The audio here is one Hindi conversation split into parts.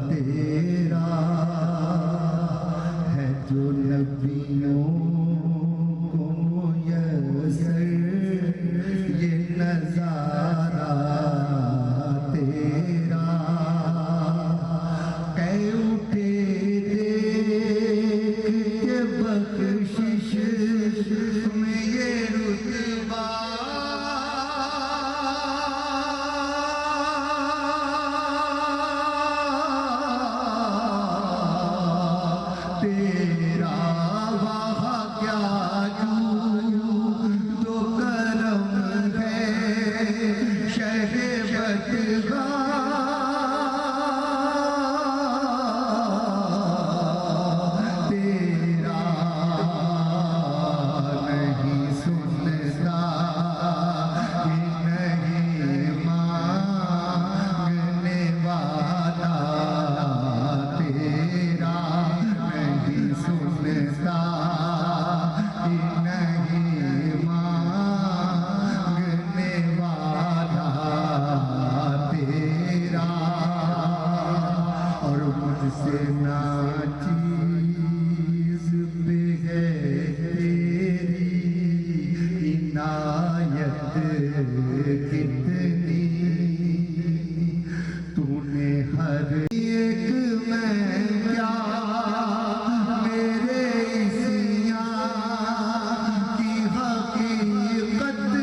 तेरा है जो नबियों को मुयस्सर ये नजारा तेरा कह उठे देख के बख्शिश में ये रुतबा तेरा वहाँ क्या तो करम है शहबतगा तेरा नहीं सुनता नहीं मांगने वाला तेरा नहीं सुनता नहीं मांगने वाला तेरा और मुझसे ना चीज पे है तेरी इनायत कितनी तूने हर एक में क्या मेरे इसियां की हकीकत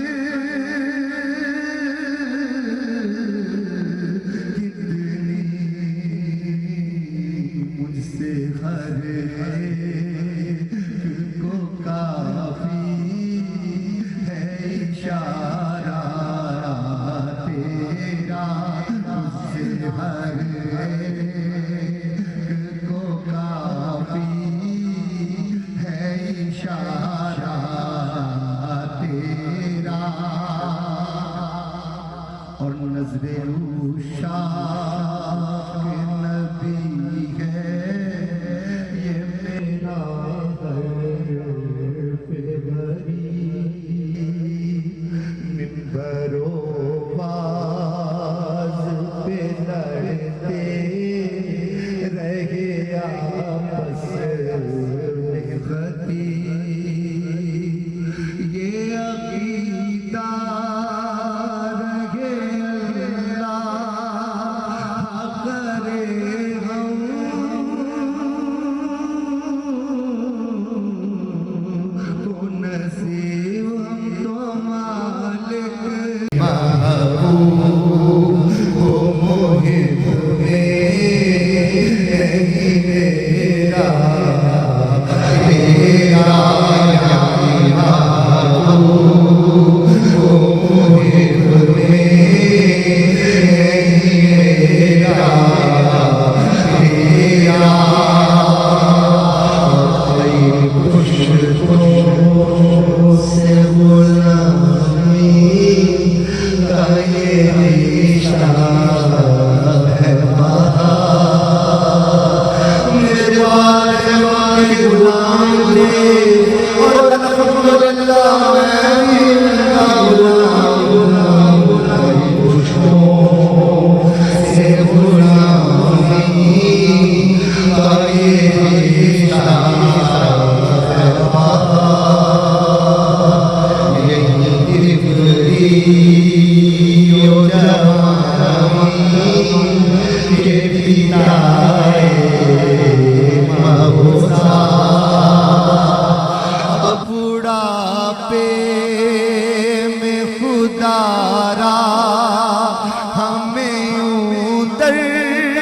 कितनी मुझसे हर एक को काफी है इशारा तेरा मुझसे हर एक को काफी है इशारा तेरा और नजरे उशाक नबी है ये मेरा हर्फ बरी मिंबरो बाज पे लड़ते रहे आपस में गति ये अकीदा रहे अल्लाह करे हम को नसीब हम तो मालिक महबूब हो मोहिब में नहीं मेरा तेरा महबूब हो मोहिब में नहीं मेरा तेरा पुष्पों से गुलामी का ये रिश्ता है बहार मेरे वाले गुलाम थे और अल्हम्दुलिल्लाह मैं भी उनका गुलाम पुष्पों से गुलामी का ये रिश्ता बुढ़ापे में खुदारा हमें यूं दर्द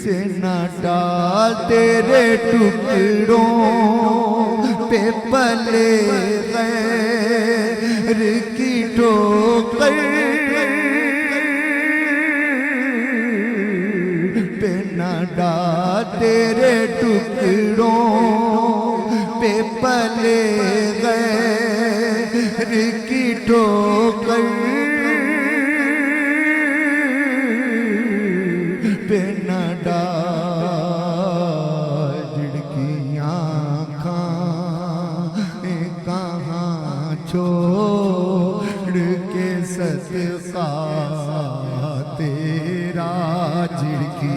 से न डाल तेरे टुकड़ों पे पले गैर की ठोकर पे न डाल तेरे टुकड़ों पे पले गैर की ठोकर पे न डाल जिनकी आँखां कहाँ छोड़ सदका तेरा झिड़की